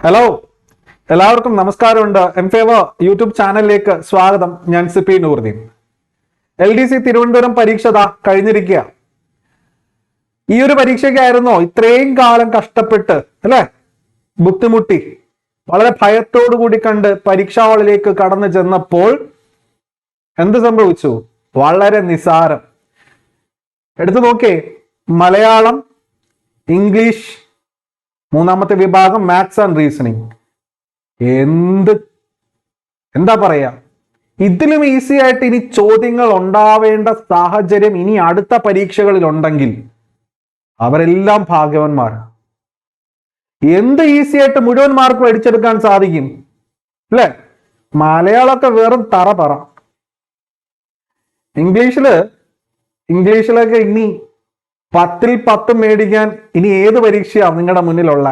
Hello, എല്ലാവർക്കും നമസ്കാരമുണ്ട്. എംഫേവർ YouTube ചാനലിലേക്ക് സ്വാഗതം. ഞാൻ സിപി നൂറുദ്ദീൻ. LDC തിരുവനന്തപുരം പരീക്ഷ കഴിഞ്ഞിരിക്കുക. ഈ ഒരു പരീക്ഷയ്ക്കായിരുന്നോ ഇത്രയും കാലം കഷ്ടപ്പെട്ട് അല്ലെ ബുദ്ധിമുട്ടി വളരെ ഭയത്തോടു കൂടി കണ്ട് പരീക്ഷാ ഹാളിലേക്ക് കടന്നു ചെന്നപ്പോൾ എന്ത് സംഭവിച്ചു? വളരെ നിസാരം. എടുത്തു നോക്കേ, മലയാളം, ഇംഗ്ലീഷ്, മൂന്നാമത്തെ വിഭാഗം മാത്സ് ആൻഡ് റീസണിങ്. എന്താ പറയാ, ഇതിലും ഈസി ആയിട്ട് ഇനി ചോദ്യങ്ങൾ ഉണ്ടാവേണ്ട സാഹചര്യം ഇനി അടുത്ത പരീക്ഷകളിൽ ഉണ്ടെങ്കിൽ അവരെല്ലാം ഭാഗ്യവാന്മാർ. എന്ത് ഈസി ആയിട്ട് മുഴുവൻ മാർക്ക് മേടിച്ചെടുക്കാൻ സാധിക്കും അല്ലെ? മലയാളമൊക്കെ വെറും തറ പറ. ഇംഗ്ലീഷിലൊക്കെ ഇനി 10ൽ 10 മേടിക്കാൻ ഇനി ഏത് പരീക്ഷയാണ് നിങ്ങളുടെ മുന്നിലുള്ള?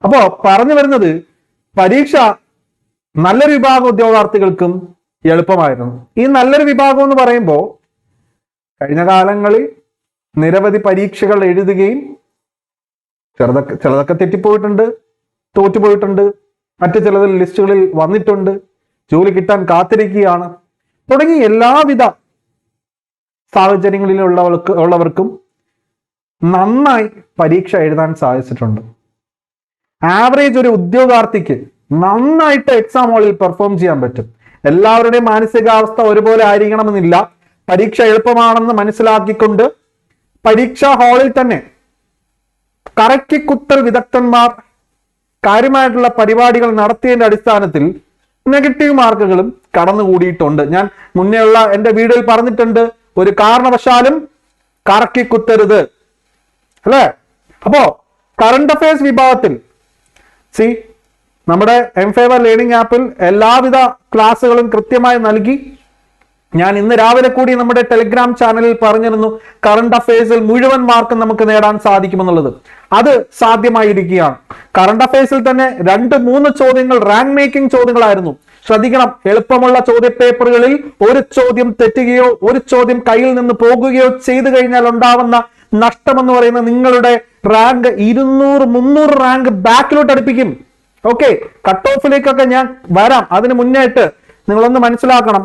അപ്പോ പറഞ്ഞു വരുന്നത്, പരീക്ഷ നല്ലൊരു വിഭാഗം ഉദ്യോഗാർത്ഥികൾക്കും എളുപ്പമായിരുന്നു. ഈ നല്ലൊരു വിഭാഗം എന്ന് പറയുമ്പോൾ കഴിഞ്ഞ കാലങ്ങളിൽ നിരവധി പരീക്ഷകൾ എഴുതുകയും ചിലതൊക്കെ തെറ്റിപ്പോയിട്ടുണ്ട്, തോറ്റുപോയിട്ടുണ്ട്, മറ്റു ചിലതിൽ ലിസ്റ്റുകളിൽ വന്നിട്ടുണ്ട്, ജോലി കിട്ടാൻ കാത്തിരിക്കുകയാണ് തുടങ്ങി എല്ലാവിധ സാഹചര്യങ്ങളിലുള്ളവർക്കും നന്നായി പരീക്ഷ എഴുതാൻ സാധിച്ചിട്ടുണ്ട്. ആവറേജ് ഒരു ഉദ്യോഗാർത്ഥിക്ക് നന്നായിട്ട് എക്സാം ഹാളിൽ പെർഫോം ചെയ്യാൻ പറ്റും. എല്ലാവരുടെയും മാനസികാവസ്ഥ ഒരുപോലെ ആയിരിക്കണമെന്നില്ല. പരീക്ഷ എളുപ്പമാണെന്ന് മനസ്സിലാക്കിക്കൊണ്ട് പരീക്ഷാ ഹാളിൽ തന്നെ കറക്കിക്കുത്തൽ വിദഗ്ധന്മാർ കാര്യമായിട്ടുള്ള പരിപാടികൾ നടത്തിയതിന്റെ അടിസ്ഥാനത്തിൽ നെഗറ്റീവ് മാർക്കുകളും കടന്നുകൂടിയിട്ടുണ്ട്. ഞാൻ മുന്നേയുള്ള എന്റെ വീഡിയോയിൽ പറഞ്ഞിട്ടുണ്ട്, ഒരു കാരണവശാലും കറക്കിക്കുത്തരുത് അല്ലെ? അപ്പോ കറണ്ട് അഫയേഴ്സ് വിഭാഗത്തിൽ നമ്മുടെ എംഫേവർ ലേണിംഗ് ആപ്പിൽ എല്ലാവിധ ക്ലാസ്സുകളും കൃത്യമായി നൽകി. ഞാൻ ഇന്ന് രാവിലെ കൂടി നമ്മുടെ ടെലിഗ്രാം ചാനലിൽ പറഞ്ഞിരുന്നു, കറണ്ട് അഫയേഴ്സിൽ മുഴുവൻ മാർക്ക് നമുക്ക് നേടാൻ സാധിക്കുമെന്നുള്ളത്. അത് സാധ്യമായിരിക്കുകയാണ്. കറണ്ട് അഫയേഴ്സിൽ തന്നെ 2-3 ചോദ്യങ്ങൾ റാങ്ക് മേക്കിംഗ് ചോദ്യങ്ങളായിരുന്നു. ശ്രദ്ധിക്കണം, എളുപ്പമുള്ള ചോദ്യ പേപ്പറുകളിൽ ഒരു ചോദ്യം തെറ്റുകയോ ഒരു ചോദ്യം കയ്യിൽ നിന്ന് പോകുകയോ ചെയ്തു കഴിഞ്ഞാൽ ഉണ്ടാവുന്ന നഷ്ടം എന്ന് പറയുന്നത് നിങ്ങളുടെ റാങ്ക് 200-300 റാങ്ക് ബാക്കിലോട്ട് അടുപ്പിക്കും. ഓക്കെ, കട്ട് ഓഫിലേക്കൊക്കെ ഞാൻ വരാം. അതിന് മുന്നേറ്റ് നിങ്ങളൊന്ന് മനസ്സിലാക്കണം.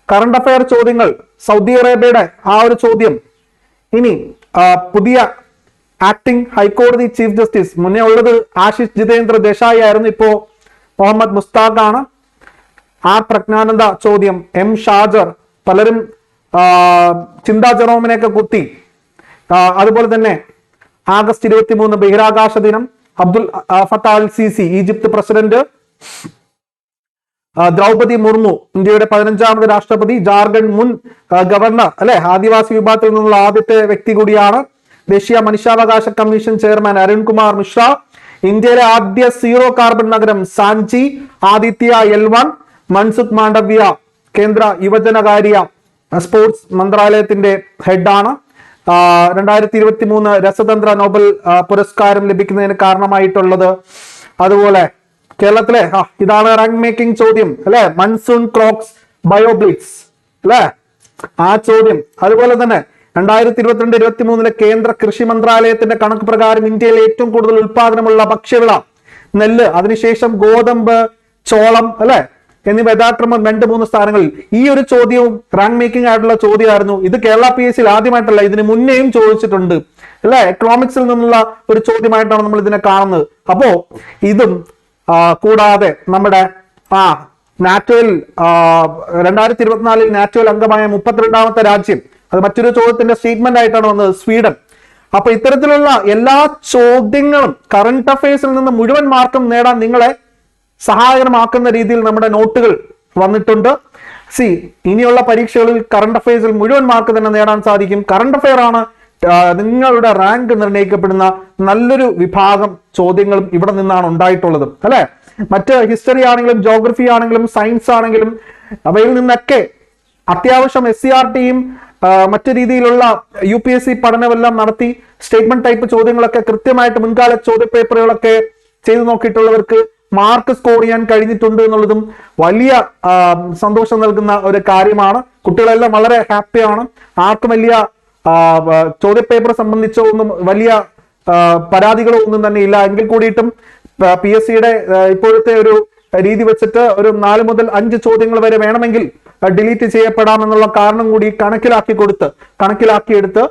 കറണ്ട് അഫയർ ചോദ്യങ്ങൾ, സൗദി അറേബ്യയുടെ ആ ഒരു ചോദ്യം. ഇനി പുതിയ ആക്ടിംഗ് ഹൈക്കോടതി ചീഫ് ജസ്റ്റിസ്, മുന്നേ ഉള്ളത് ആശിഷ് ജിതേന്ദ്ര ദേശായി ആയിരുന്നു, ഇപ്പോ മുഹമ്മദ് മുസ്താഖ് ആണ്. ആർ പ്രജ്ഞാനന്ദ ചോദ്യം, M ഷാജർ, പലരും ചിന്താ ജെറോമിനെയൊക്കെ കുത്തി. അതുപോലെ തന്നെ ആഗസ്റ്റ് 23 ബഹിരാകാശ ദിനം, Abdul Fattah al Sisi Egypt president, Draupadi Murmu ഇന്ത്യയുടെ 15ാമത് രാഷ്ട്രപതി, ജാർഖണ്ഡ് മുൻ ഗവർണർ അല്ലെ, ആദിവാസി വിഭാഗത്തിൽ നിന്നുള്ള ആദ്യത്തെ വ്യക്തി കൂടിയാണ്, ദേശീയ മനുഷ്യാവകാശ കമ്മീഷൻ ചെയർമാൻ അരുൺകുമാർ മിശ്ര, ഇന്ത്യയിലെ ആദ്യ സീറോ കാർബൺ നഗരം സാഞ്ചി, ആദിത്യ L1, മൻസുഖ് മാണ്ഡവ്യ കേന്ദ്ര യുവജനകാര്യ സ്പോർട്സ് മന്ത്രാലയത്തിന്റെ ഹെഡാണ്. 2023 രസതന്ത്ര നോബൽ പുരസ്കാരം ലഭിക്കുന്നതിന് കാരണമായിട്ടുള്ളത്. അതുപോലെ കേരളത്തിലെ ഇതാണ് റാങ്ക് മേക്കിംഗ് ചോദ്യം അല്ലെ, മൺസൂൺ ക്ലോക്സ് ബയോബ്ലിറ്റ്സ് അല്ലെ, ആ ചോദ്യം. അതുപോലെ തന്നെ 2022-23 കേന്ദ്ര കൃഷി മന്ത്രാലയത്തിന്റെ കണക്ക് പ്രകാരം ഇന്ത്യയിൽ ഏറ്റവും കൂടുതൽ ഉൽപാദനമുള്ള ഭക്ഷ്യവിള നെല്ല്, അതിനുശേഷം ഗോതമ്പ്, ചോളം അല്ലെ എന്നിവ യഥാക്രമം 2-3 സ്ഥാനങ്ങളിൽ. ഈ ഒരു ചോദ്യവും റാങ്ക് മേക്കിംഗ് ആയിട്ടുള്ള ചോദ്യമായിരുന്നു. ഇത് കേരള PSC ആദ്യമായിട്ടല്ല, ഇതിന് മുന്നേയും ചോദിച്ചിട്ടുണ്ട് അല്ലെ. എക്കണോമിക്സിൽ നിന്നുള്ള ഒരു ചോദ്യമായിട്ടാണ് നമ്മൾ ഇതിനെ കാണുന്നത്. അപ്പോ ഇതും കൂടാതെ നമ്മുടെ നാറ്റോയിൽ 2024 നാറ്റോയിൽ അംഗമായ 32ാമത്തെ രാജ്യം, അത് മറ്റൊരു ചോദ്യത്തിന്റെ സ്റ്റേറ്റ്മെന്റ് ആയിട്ടാണ് വന്നത്, സ്വീഡൻ. അപ്പൊ ഇത്തരത്തിലുള്ള എല്ലാ ചോദ്യങ്ങളും കറണ്ട് അഫയേഴ്സിൽ നിന്ന് മുഴുവൻ മാർക്കും നേടാൻ നിങ്ങളെ സഹായകരമാക്കുന്ന രീതിയിൽ നമ്മുടെ നോട്ടുകൾ വന്നിട്ടുണ്ട്. ഇനിയുള്ള പരീക്ഷകളിൽ കറണ്ട് അഫയേഴ്സിൽ മുഴുവൻ മാർക്ക് തന്നെ നേടാൻ സാധിക്കും. കറണ്ട് അഫയർ ആണ് നിങ്ങളുടെ റാങ്ക് നിർണ്ണയിക്കപ്പെടുന്ന നല്ലൊരു വിഭാഗം ചോദ്യങ്ങളും ഇവിടെ നിന്നാണ് ഉണ്ടായിട്ടുള്ളത് അല്ലെ. മറ്റ് ഹിസ്റ്ററി ആണെങ്കിലും ജോഗ്രഫി ആണെങ്കിലും സയൻസ് ആണെങ്കിലും അവയിൽ നിന്നൊക്കെ അത്യാവശ്യം SCRTയും മറ്റു രീതിയിലുള്ള UPSC പഠനമെല്ലാം നടത്തി സ്റ്റേറ്റ്മെന്റ് ടൈപ്പ് ചോദ്യങ്ങളൊക്കെ കൃത്യമായിട്ട് മുൻകാല ചോദ്യ പേപ്പറുകളൊക്കെ ചെയ്തു നോക്കിയിട്ടുള്ളവർക്ക് മാർക്ക് സ്കോർ ചെയ്യാൻ കഴിഞ്ഞിട്ടുണ്ട് എന്നുള്ളതും വലിയ സന്തോഷം നൽകുന്ന ഒരു കാര്യമാണ്. കുട്ടികളെല്ലാം വളരെ ഹാപ്പിയാണ്. ആർക്കും വലിയ ചോദ്യപേപ്പർ സംബന്ധിച്ചോ ഒന്നും വലിയ പരാതികളോ ഒന്നും തന്നെ ഇല്ല. എങ്കിൽ കൂടിയിട്ടും PSC യുടെ ഇപ്പോഴത്തെ ഒരു രീതി വെച്ചിട്ട് ഒരു 4 മുതൽ 5 ചോദ്യങ്ങൾ വരെ വേണമെങ്കിൽ ഡിലീറ്റ് ചെയ്യപ്പെടാമെന്നുള്ള കാരണം കൂടി കണക്കിലാക്കിയെടുത്ത്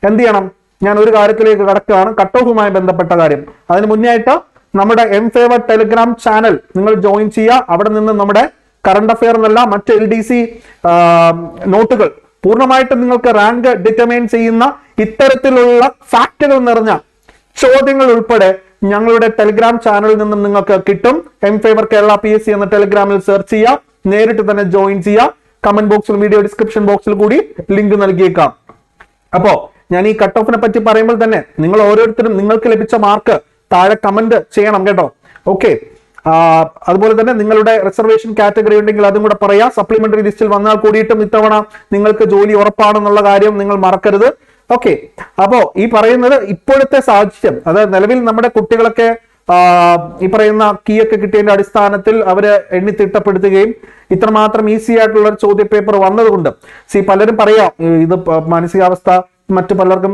എന്ത് ചെയ്യണം? ഞാൻ ഒരു കാര്യത്തിലേക്ക് കടക്കുകയാണ്, കട്ട് ഓഫുമായി ബന്ധപ്പെട്ട കാര്യം. അതിന് മുന്നേ ആയിട്ട് നമ്മുടെ M-Favor ടെലിഗ്രാം ചാനൽ നിങ്ങൾ ജോയിൻ ചെയ്യുക. അവിടെ നിന്ന് നമ്മുടെ കറണ്ട് അഫെയർ എന്നല്ല മറ്റ് LDC നോട്ടുകൾ പൂർണ്ണമായിട്ടും നിങ്ങൾക്ക് റാങ്ക് ഡിറ്റർമൈൻ ചെയ്യുന്ന ഇത്തരത്തിലുള്ള ഫാക്റ്റുകൾ നിറഞ്ഞ ചോദ്യങ്ങൾ ഉൾപ്പെടെ ഞങ്ങളുടെ ടെലിഗ്രാം ചാനലിൽ നിന്നും നിങ്ങൾക്ക് കിട്ടും. M-Favor കേരള PSC എന്ന ടെലിഗ്രാമിൽ സെർച്ച് ചെയ്യുക, നേരിട്ട് തന്നെ ജോയിൻ ചെയ്യുക. കമന്റ് ബോക്സിൽ വീഡിയോ ഡിസ്ക്രിപ്ഷൻ ബോക്സിൽ കൂടി ലിങ്ക് നൽകിയേക്കാം. അപ്പോ ഞാൻ ഈ കട്ട് ഓഫിനെ പറ്റി പറയുമ്പോൾ തന്നെ നിങ്ങൾ ഓരോരുത്തരും നിങ്ങൾക്ക് ലഭിച്ച മാർക്ക് താഴെ കമന്റ് ചെയ്യണം കേട്ടോ. ഓക്കെ, അതുപോലെ തന്നെ നിങ്ങളുടെ റിസർവേഷൻ കാറ്റഗറി ഉണ്ടെങ്കിൽ അതും കൂടെ പറയാം. സപ്ലിമെന്ററി ലിസ്റ്റിൽ വന്നാൽ കൂടിയിട്ടും ഇത്തവണ നിങ്ങൾക്ക് ജോലി ഉറപ്പാണെന്നുള്ള കാര്യം നിങ്ങൾ മറക്കരുത്. ഓക്കെ, അപ്പോ ഈ പറയുന്നത് ഇപ്പോഴത്തെ സാഹചര്യം, അതായത് നിലവിൽ നമ്മുടെ കുട്ടികളൊക്കെ ഈ പറയുന്ന കീ ഒക്കെ കിട്ടിയതിന്റെ അടിസ്ഥാനത്തിൽ അവര് എണ്ണിത്തിട്ടപ്പെടുത്തുകയും ഇത്രമാത്രം ഈസി ആയിട്ടുള്ള ഒരു ചോദ്യ പേപ്പർ വന്നതുകൊണ്ട് പലരും പറയാം ഇത് മാനസികാവസ്ഥ മറ്റു പലർക്കും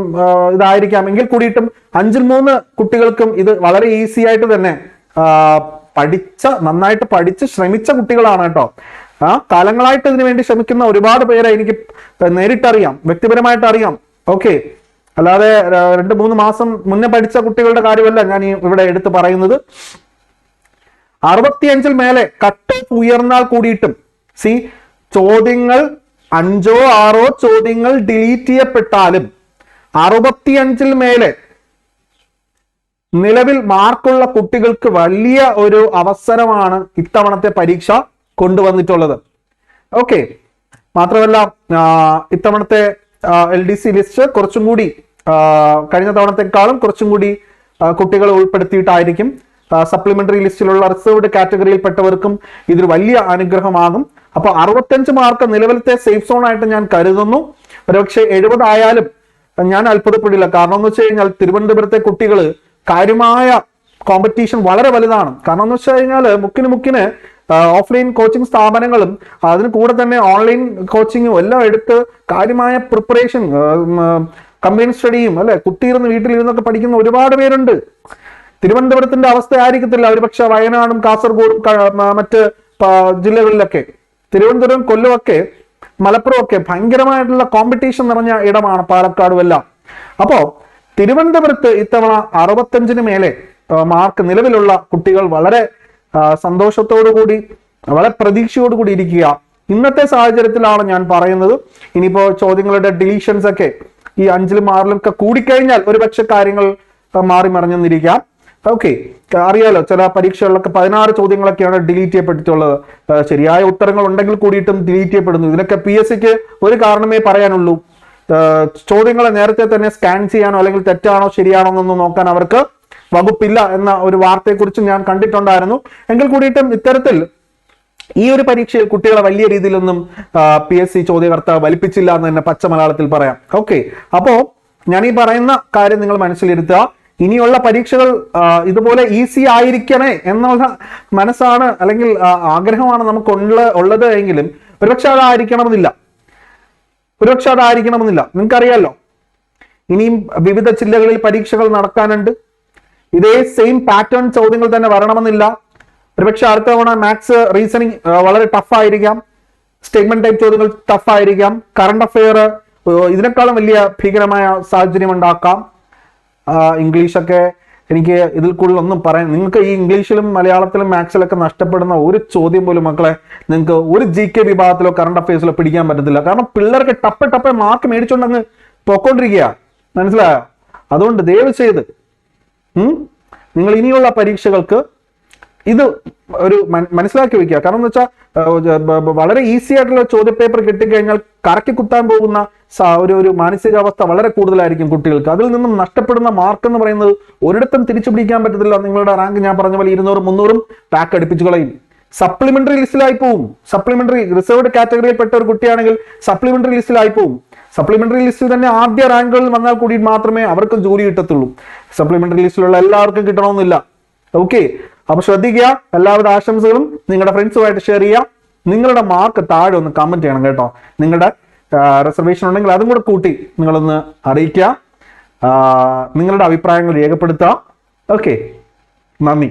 ഇതായിരിക്കാം. എങ്കിൽ കൂടിയിട്ടും 5-ൽ 3 കുട്ടികൾക്കും ഇത് വളരെ ഈസി ആയിട്ട് തന്നെ നന്നായിട്ട് പഠിച്ച് ശ്രമിച്ച കുട്ടികളാണ് കേട്ടോ. കാലങ്ങളായിട്ട് ഇതിനു വേണ്ടി ശ്രമിക്കുന്ന ഒരുപാട് പേരെ എനിക്ക് നേരിട്ടറിയാം, വ്യക്തിപരമായിട്ട് അറിയാം. ഓക്കെ, അല്ലാതെ 2-3 മാസം മുന്നേ പഠിച്ച കുട്ടികളുടെ കാര്യമല്ല ഞാൻ ഇവിടെ എടുത്ത് പറയുന്നത്. 65-ൽ മേലെ കട്ട് ഓഫ് ഉയർന്നാൽ കൂടിയിട്ടും ചോദ്യങ്ങൾ 5-6 ചോദ്യങ്ങൾ ഡിലീറ്റ് ചെയ്യപ്പെട്ടാലും 65-ൽ മേലെ നിലവിൽ മാർക്കുള്ള കുട്ടികൾക്ക് വലിയ ഒരു അവസരമാണ് ഇത്തവണത്തെ പരീക്ഷ കൊണ്ടുവന്നിട്ടുള്ളത്. ഓക്കെ, മാത്രമല്ല ഇത്തവണത്തെ LDC ലിസ്റ്റ് കുറച്ചും കൂടി കഴിഞ്ഞ തവണത്തെക്കാളും കുറച്ചും കൂടി കുട്ടികളെ ഉൾപ്പെടുത്തിയിട്ടായിരിക്കും. സപ്ലിമെന്ററി ലിസ്റ്റിലുള്ള റിസർവ്ഡ് കാറ്റഗറിയിൽപ്പെട്ടവർക്കും ഇതൊരു വലിയ അനുഗ്രഹമാകും. അപ്പൊ 65 മാർക്ക് നിലവിലത്തെ സേഫ് സോൺ ആയിട്ട് ഞാൻ കരുതുന്നു. ഒരുപക്ഷെ 70 ആയാലും ഞാൻ അത്ഭുതപ്പെടില്ല. കാരണം എന്ന് വെച്ച് കഴിഞ്ഞാൽ തിരുവനന്തപുരത്തെ കുട്ടികൾ കാര്യമായ കോമ്പറ്റീഷൻ വളരെ വലുതാണ്. കാരണം എന്ന് വെച്ച് കഴിഞ്ഞാൽ മുക്കിന് ഓഫ്ലൈൻ കോച്ചിങ് സ്ഥാപനങ്ങളും അതിന് കൂടെ തന്നെ ഓൺലൈൻ കോച്ചിങ്ങും എല്ലാം എടുത്ത് കാര്യമായ പ്രിപ്പറേഷൻ കമ്പൈൻ സ്റ്റഡിയും കുത്തിയിരുന്ന് വീട്ടിലിരുന്നൊക്കെ പഠിക്കുന്ന ഒരുപാട് പേരുണ്ട്. തിരുവനന്തപുരത്തിന്റെ അവസ്ഥ ആയിരിക്കത്തില്ല ഒരുപക്ഷെ വയനാടും കാസർഗോഡും മറ്റ് ജില്ലകളിലൊക്കെ. തിരുവനന്തപുരം, കൊല്ലമൊക്കെ, മലപ്പുറം ഒക്കെ ഭയങ്കരമായിട്ടുള്ള കോമ്പറ്റീഷൻ നിറഞ്ഞ ഇടമാണ്, പാലക്കാടും എല്ലാം. അപ്പോ തിരുവനന്തപുരത്ത് ഇത്തവണ 65-ന് മേലെ മാർക്ക് നിലവിലുള്ള കുട്ടികൾ വളരെ സന്തോഷത്തോടുകൂടി വളരെ പ്രതീക്ഷയോടുകൂടി ഇരിക്കുക. ഇന്നത്തെ സാഹചര്യത്തിലാണ് ഞാൻ പറയുന്നത്. ഇനിയിപ്പോ ചോദ്യങ്ങളുടെ ഡിലീഷൻസ് ഒക്കെ ഈ 5-ലും 6-ലും ഒക്കെ കൂടിക്കഴിഞ്ഞാൽ ഒരുപക്ഷെ കാര്യങ്ങൾ മാറി മറിഞ്ഞെന്നിരിക്കാം. ഓക്കെ, അറിയാലോ ചില പരീക്ഷകളിലൊക്കെ 16 ചോദ്യങ്ങളൊക്കെയാണ് ഡിലീറ്റ് ചെയ്യപ്പെട്ടിട്ടുള്ളത്. ശരിയായ ഉത്തരങ്ങൾ ഉണ്ടെങ്കിൽ കൂടിയിട്ടും ഡിലീറ്റ് ചെയ്യപ്പെടുന്നു. ഇതിനൊക്കെ PSCക്ക് ഒരു കാരണമേ പറയാനുള്ളൂ, ചോദ്യങ്ങളെ നേരത്തെ തന്നെ സ്കാൻ ചെയ്യാനോ അല്ലെങ്കിൽ തെറ്റാണോ ശരിയാണോ എന്നൊന്നും നോക്കാൻ അവർക്ക് വകുപ്പില്ല എന്ന ഒരു വാർത്തയെക്കുറിച്ച് ഞാൻ കണ്ടിട്ടുണ്ടായിരുന്നു. എങ്കിൽ കൂടിയിട്ടും ഇത്തരത്തിൽ ഈ ഒരു പരീക്ഷയിൽ കുട്ടികളെ വലിയ രീതിയിലൊന്നും PSC ചോദ്യകർത്താവ് വലിപ്പിച്ചില്ല എന്ന് തന്നെ പച്ച മലയാളത്തിൽ പറയാം. ഓക്കെ, അപ്പോ ഞാൻ ഈ പറയുന്ന കാര്യം നിങ്ങൾ മനസ്സിലിരുത്തുക. ഇനിയുള്ള പരീക്ഷകൾ ഇതുപോലെ ഈസി ആയിരിക്കണേ എന്നുള്ള മനസ്സാണ് അല്ലെങ്കിൽ ആഗ്രഹമാണ് നമുക്ക് ഉള്ളത് എങ്കിലും ഒരുപക്ഷെ അതായിരിക്കണമെന്നില്ല. നിങ്ങൾക്കറിയാലോ ഇനിയും വിവിധ ജില്ലകളിൽ പരീക്ഷകൾ നടക്കാനുണ്ട്. ഇതേ സെയിം പാറ്റേൺ ചോദ്യങ്ങൾ തന്നെ വരണമെന്നില്ല. ഒരുപക്ഷെ അടുത്ത തവണ മാത്സ്, റീസണിങ് വളരെ ടഫായിരിക്കാം, സ്റ്റേറ്റ്മെന്റ് ടൈപ്പ് ചോദ്യങ്ങൾ ടഫായിരിക്കാം, കറണ്ട് അഫെയർ ഇതിനേക്കാളും വലിയ ഭീകരമായ സാഹചര്യം ഉണ്ടാക്കാം. ഇംഗ്ലീഷൊക്കെ എനിക്ക് ഇതിൽ കൂടുതൽ ഒന്നും പറയാൻ, നിങ്ങൾക്ക് ഈ ഇംഗ്ലീഷിലും മലയാളത്തിലും മാത്സിലൊക്കെ നഷ്ടപ്പെടുന്ന ഒരു ചോദ്യം പോലും മക്കളെ നിങ്ങൾക്ക് ഒരു GK വിഭാഗത്തിലോ കറണ്ട് അഫയേഴ്സിലോ പിടിക്കാൻ പറ്റത്തില്ല. കാരണം പിള്ളേർക്ക് ടപ്പ മാർക്ക് മേടിച്ചോണ്ടങ്ങ് പൊക്കോണ്ടിരിക്കുക, മനസ്സിലായോ? അതുകൊണ്ട് ദയവ് ചെയ്ത് നിങ്ങൾ ഇനിയുള്ള പരീക്ഷകൾക്ക് ഇത് ഒരു മനസ്സിലാക്കി വെക്കുക. കാരണം എന്ന് വെച്ചാൽ വളരെ ഈസി ആയിട്ടുള്ള ചോദ്യ പേപ്പർ കിട്ടിക്കഴിഞ്ഞാൽ കറക്കി കുത്താൻ പോകുന്ന ഒരു മാനസികാവസ്ഥ വളരെ കൂടുതലായിരിക്കും കുട്ടികൾക്ക്. അതിൽ നിന്നും നഷ്ടപ്പെടുന്ന മാർക്ക് എന്ന് പറയുന്നത് ഒരിടത്തും തിരിച്ചു പിടിക്കാൻ പറ്റത്തില്ല. നിങ്ങളുടെ റാങ്ക് ഞാൻ പറഞ്ഞ പോലെ 200-300 പാക്ക് അടുപ്പിച്ചു കളയും. സപ്ലിമെന്ററി ലിസ്റ്റിലായി പോവും. സപ്ലിമെന്ററി റിസർവ്ഡ് കാറ്റഗറിയിൽപ്പെട്ട ഒരു കുട്ടിയാണെങ്കിൽ സപ്ലിമെന്ററി ലിസ്റ്റിലായി പോവും. സപ്ലിമെന്ററി ലിസ്റ്റിൽ തന്നെ ആദ്യ റാങ്കുകളിൽ വന്നാൽ കൂടി മാത്രമേ അവർക്ക് ജോലി കിട്ടത്തുള്ളൂ. സപ്ലിമെന്ററി ലിസ്റ്റിലുള്ള എല്ലാവർക്കും കിട്ടണമെന്നില്ല. ഓക്കെ, അപ്പൊ ശ്രദ്ധിക്കുക. എല്ലാവിധ ആശംസകളും നിങ്ങളുടെ ഫ്രണ്ട്സുമായിട്ട് ഷെയർ ചെയ്യുക. നിങ്ങളുടെ മാർക്ക് താഴെ ഒന്ന് കമന്റ് ചെയ്യണം കേട്ടോ. നിങ്ങളുടെ റിസർവേഷൻ ഉണ്ടെങ്കിൽ അതും കൂടെ കൂട്ടി നിങ്ങളൊന്ന് അറിയിക്കുക. നിങ്ങളുടെ അഭിപ്രായങ്ങൾ രേഖപ്പെടുത്തുക. ഓക്കെ, നന്ദി.